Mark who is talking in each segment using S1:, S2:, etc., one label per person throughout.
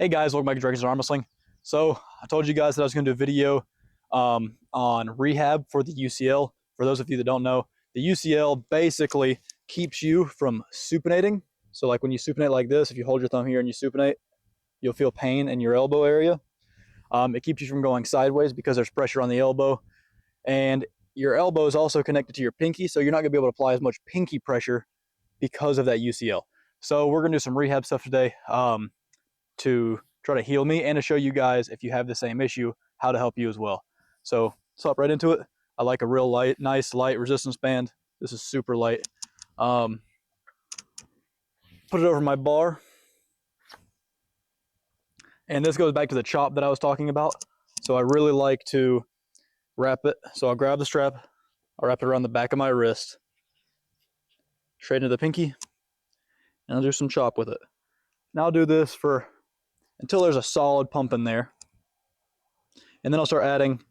S1: Hey guys, welcome back to Armwrestling. So I told you guys that I was going to do a video on rehab for the UCL. For those of you that don't know, the UCL basically keeps you from supinating. So like when you supinate like this, if you hold your thumb here and you supinate, you'll feel pain in your elbow area. It keeps you from going sideways because there's pressure on the elbow. And your elbow is also connected to your pinky, so you're not going to be able to apply as much pinky pressure because of that UCL. So we're going to do some rehab stuff today. To try to heal me and to show you guys, if you have the same issue, how to help you as well. So let's hop right into it. I like a real nice light resistance band. This is super light. Put it over my bar. And this goes back to the chop that I was talking about. So I really like to wrap it. So I'll grab the strap, I'll wrap it around the back of my wrist, straight into the pinky, and I'll do some chop with it. Now I'll do this for until there's a solid pump in there. And then I'll start adding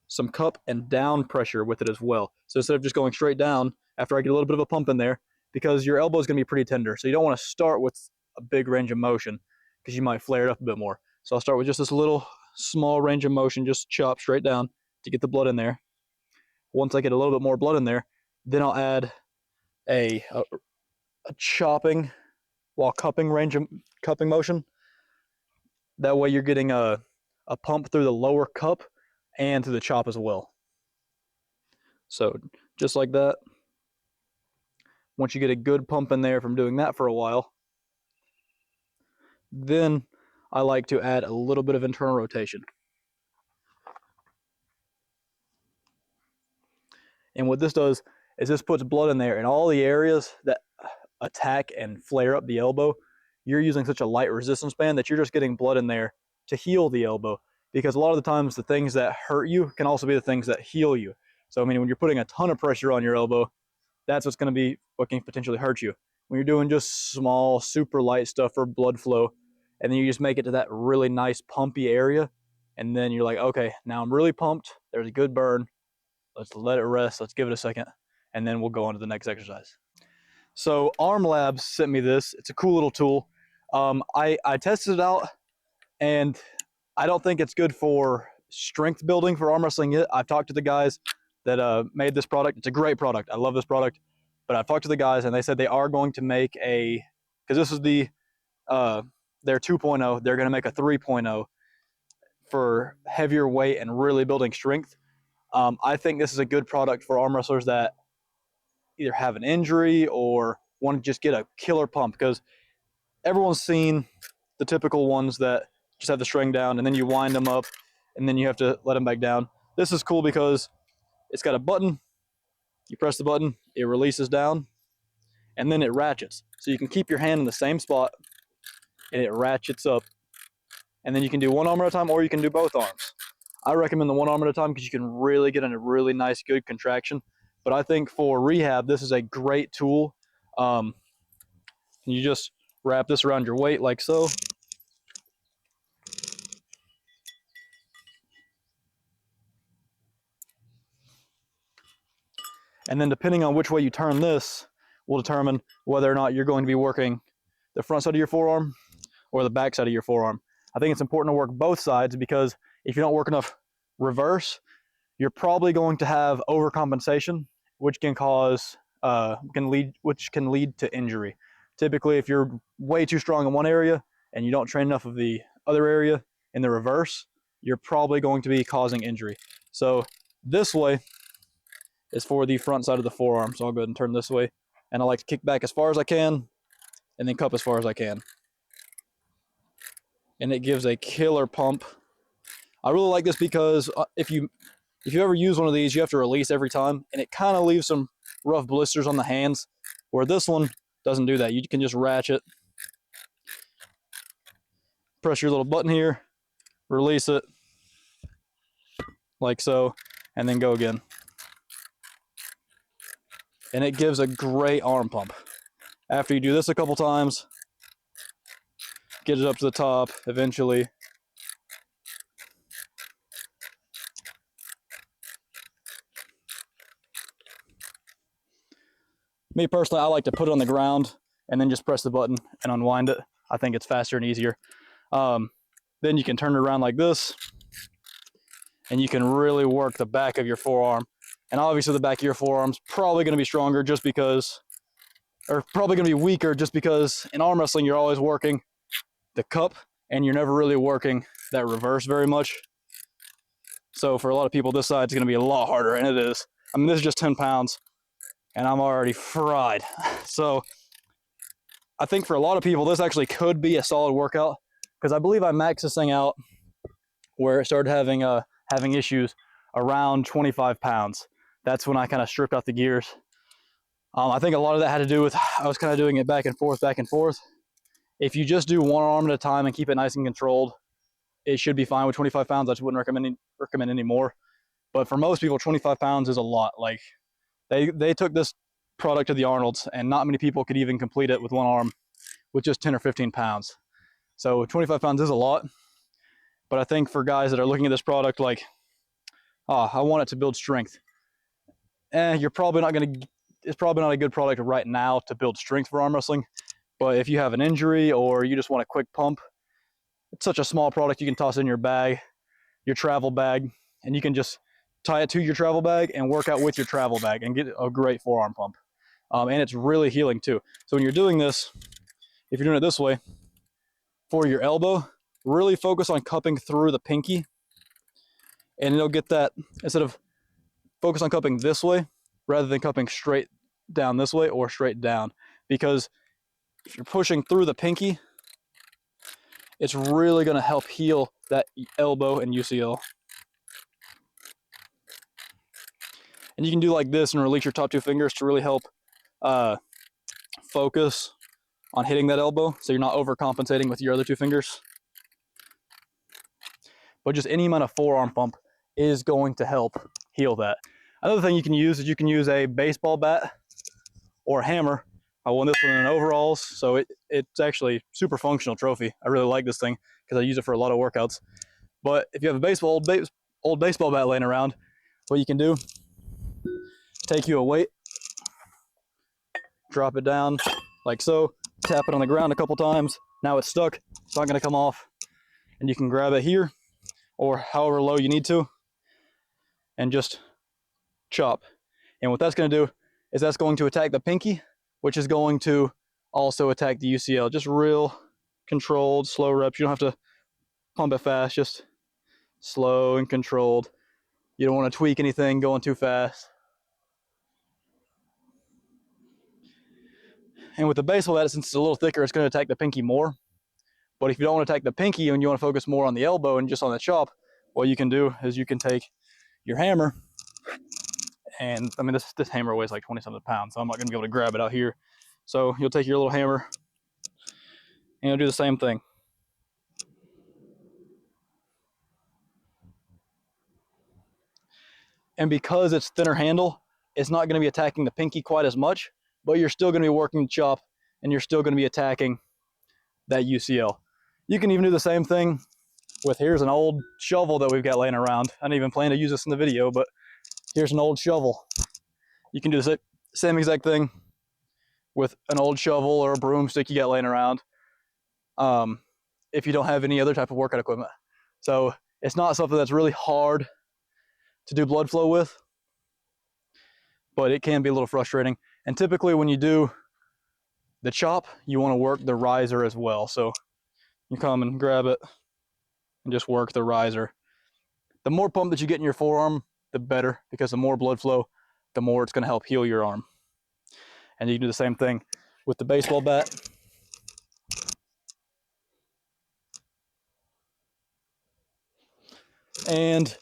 S1: some cup and down pressure with it as well. So instead of just going straight down, after I get a little bit of a pump in there, because your elbow is going to be pretty tender, so you don't want to start with a big range of motion because you might flare it up a bit more. So I'll start with just this little small range of motion, just chop straight down to get the blood in there. Once I get a little bit more blood in there, then I'll add a chopping while cupping motion. That way you're getting a pump through the lower cup and through the chop as well. So just like that. Once you get a good pump in there from doing that for a while, then I like to add a little bit of internal rotation. And what this does is this puts blood in there, and all the areas that attack and flare up the elbow, you're using such a light resistance band that you're just getting blood in there to heal the elbow. Because a lot of the times the things that hurt you can also be the things that heal you. So I mean, when you're putting a ton of pressure on your elbow, that's what's going to be what can potentially hurt you. When you're doing just small, super light stuff for blood flow, and then you just make it to that really nice pumpy area, and then you're like, okay, now I'm really pumped, there's a good burn, let's let it rest, let's give it a second, and then we'll go on to the next exercise. So Arm Labs sent me this. It's a cool little tool. I tested it out, and I don't think it's good for strength building for arm wrestling yet. I've talked to the guys that made this product. It's a great product. I love this product. But I've talked to the guys, and they said they are going to make a, because this is their 2.0, they're going to make a 3.0 for heavier weight and really building strength. I think this is a good product for arm wrestlers that either have an injury or want to just get a killer pump, because everyone's seen the typical ones that just have the string down and then you wind them up and then you have to let them back down. This is cool because it's got a button. You press the button, it releases down, and then it ratchets. So you can keep your hand in the same spot and it ratchets up. And then you can do one arm at a time, or you can do both arms. I recommend the one arm at a time because you can really get in a really nice, good contraction. But I think for rehab, this is a great tool. You just wrap this around your weight like so. And then depending on which way you turn this will determine whether or not you're going to be working the front side of your forearm or the back side of your forearm. I think it's important to work both sides, because if you don't work enough reverse, you're probably going to have overcompensation, which can cause which can lead to injury. Typically, if you're way too strong in one area and you don't train enough of the other area in the reverse, you're probably going to be causing injury. So this way is for the front side of the forearm. So I'll go ahead and turn this way. And I like to kick back as far as I can and then cup as far as I can. And it gives a killer pump. I really like this because if you ever use one of these, you have to release every time, and it kind of leaves some rough blisters on the hands, where this one doesn't do that. You can just ratchet, press your little button here, release it like so, and then go again. And it gives a great arm pump. After you do this a couple times, get it up to the top eventually. Me personally, I like to put it on the ground and then just press the button and unwind it. I think it's faster and easier. Then you can turn it around like this, and you can really work the back of your forearm. And obviously the back of your forearm's probably going to be stronger just because, or probably going to be weaker just because in arm wrestling you're always working the cup and you're never really working that reverse very much. So for a lot of people, this side's going to be a lot harder, and it is. I mean, this is just 10 pounds, and I'm already fried. So I think for a lot of people, this actually could be a solid workout, because I believe I maxed this thing out where it started having issues around 25 pounds. That's when I kind of stripped out the gears. I think a lot of that had to do with I was kind of doing it back and forth, back and forth. If you just do one arm at a time and keep it nice and controlled, it should be fine with 25 pounds. I just wouldn't recommend any more. But for most people, 25 pounds is a lot. Like they took this product to the Arnold's, and not many people could even complete it with one arm with just 10 or 15 pounds. So 25 pounds is a lot. But I think for guys that are looking at this product like, oh, I want it to build strength, you're probably not going to, it's probably not a good product right now to build strength for arm wrestling. But if you have an injury or you just want a quick pump, it's such a small product. You can toss it in your bag, your travel bag, and you can just tie it to your travel bag and work out with your travel bag and get a great forearm pump. And it's really healing too. So when you're doing this, if you're doing it this way, for your elbow, really focus on cupping through the pinky, and it'll get that, instead of focus on cupping this way rather than cupping straight down this way or straight down, because if you're pushing through the pinky, it's really going to help heal that elbow and UCL. And you can do like this and release your top two fingers to really help focus on hitting that elbow, so you're not overcompensating with your other two fingers. But just any amount of forearm pump is going to help heal that. Another thing you can use is you can use a baseball bat or a hammer. I won this one in overalls, so it's actually super functional trophy. I really like this thing because I use it for a lot of workouts. But if you have a old baseball bat laying around, what you can do, take you a weight, drop it down like so, tap it on the ground a couple times. Now it's stuck, it's not going to come off. And you can grab it here or however low you need to and just chop. And what that's going to do is that's going to attack the pinky, which is going to also attack the UCL. Just real controlled, slow reps. You don't have to pump it fast, just slow and controlled. You don't want to tweak anything going too fast. And with the baseball bat, since it's a little thicker, it's going to attack the pinky more. But if you don't want to attack the pinky and you want to focus more on the elbow and just on the chop, what you can do is you can take your hammer, and I mean this hammer weighs like 20-something pounds, so I'm not going to be able to grab it out here. So you'll take your little hammer and you'll do the same thing. And because it's thinner handle, it's not going to be attacking the pinky quite as much, but you're still going to be working the chop and you're still going to be attacking that UCL. You can even do the same thing with, here's an old shovel that we've got laying around. I didn't even plan to use this in the video, but here's an old shovel. You can do the same exact thing with an old shovel or a broomstick you got laying around, if you don't have any other type of workout equipment. So it's not something that's really hard to do blood flow with, but it can be a little frustrating. And typically when you do the chop, you want to work the riser as well. So you come and grab it and just work the riser. The more pump that you get in your forearm, the better, because the more blood flow, the more it's going to help heal your arm. And you can do the same thing with the baseball bat. And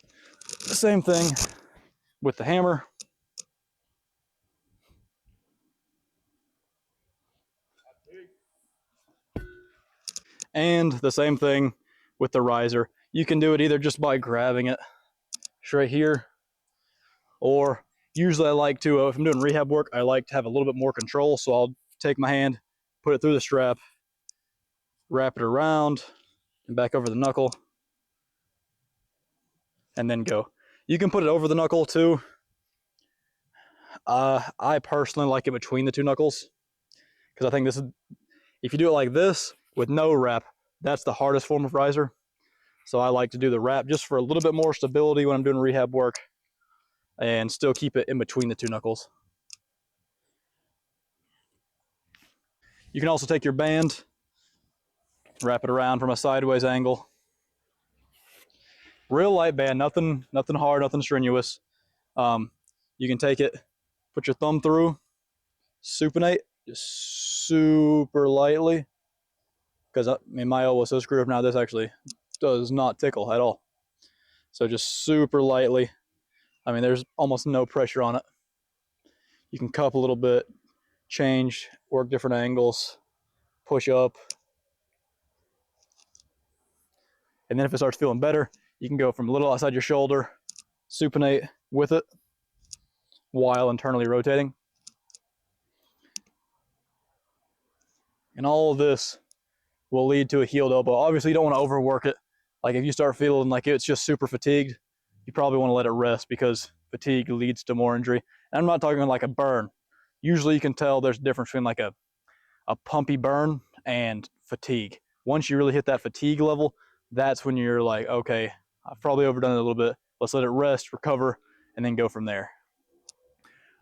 S1: the same thing with the hammer. And the same thing with the riser. You can do it either just by grabbing it straight here, or usually I like to, if I'm doing rehab work, I like to have a little bit more control. So I'll take my hand, put it through the strap, wrap it around and back over the knuckle, and then go. You can put it over the knuckle too. I personally like it between the two knuckles, because I think this is, if you do it like this with no wrap, that's the hardest form of riser. So I like to do the wrap just for a little bit more stability when I'm doing rehab work and still keep it in between the two knuckles. You can also take your band, wrap it around from a sideways angle. Real light band, nothing hard, nothing strenuous. You can take it, put your thumb through, supinate just super lightly, because I mean my elbow is so screwed up now. This actually does not tickle at all. So just super lightly. I mean, there's almost no pressure on it. You can cup a little bit, change, work different angles, push up. And then if it starts feeling better, you can go from a little outside your shoulder, supinate with it while internally rotating. And all of this will lead to a healed elbow. Obviously, you don't want to overwork it. Like if you start feeling like it's just super fatigued, you probably want to let it rest, because fatigue leads to more injury. And I'm not talking like a burn. Usually you can tell there's a difference between like a pumpy burn and fatigue. Once you really hit that fatigue level, that's when you're like, okay, I've probably overdone it a little bit. Let's let it rest, recover, and then go from there.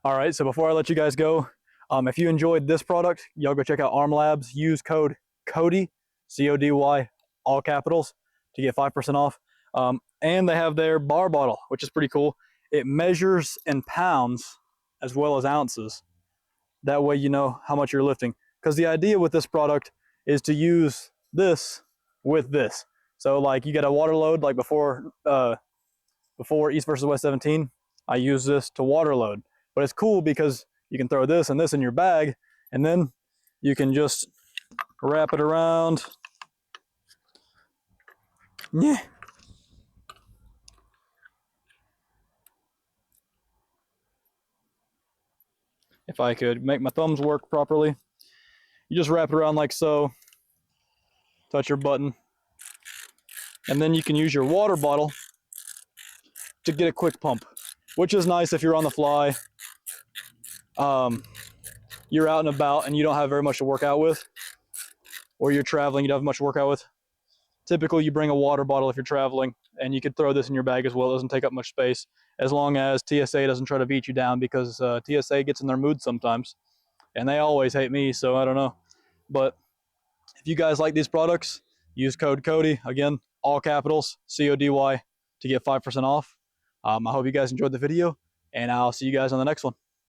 S1: All right, so before I let you guys go, if you enjoyed this product, y'all go check out Arm Labs. Use code CODY, C-O-D-Y, all capitals, to get 5% off. And they have their bar bottle, which is pretty cool. It measures in pounds as well as ounces. That way you know how much you're lifting. Because the idea with this product is to use this with this. So like you get a water load, like before East versus West 17, I use this to water load. But it's cool because you can throw this and this in your bag, and then you can just wrap it around. Yeah. If I could make my thumbs work properly, you just wrap it around like so, touch your button, and then you can use your water bottle to get a quick pump, which is nice if you're on the fly, you're out and about and you don't have very much to work out with, or you're traveling, you don't have much to work out with. Typically you bring a water bottle if you're traveling, and you could throw this in your bag as well. It doesn't take up much space, as long as TSA doesn't try to beat you down, because TSA gets in their mood sometimes, and they always hate me, so I don't know. But if you guys like these products, use code CODY, again, all capitals, C-O-D-Y, to get 5% off. I hope you guys enjoyed the video, and I'll see you guys on the next one.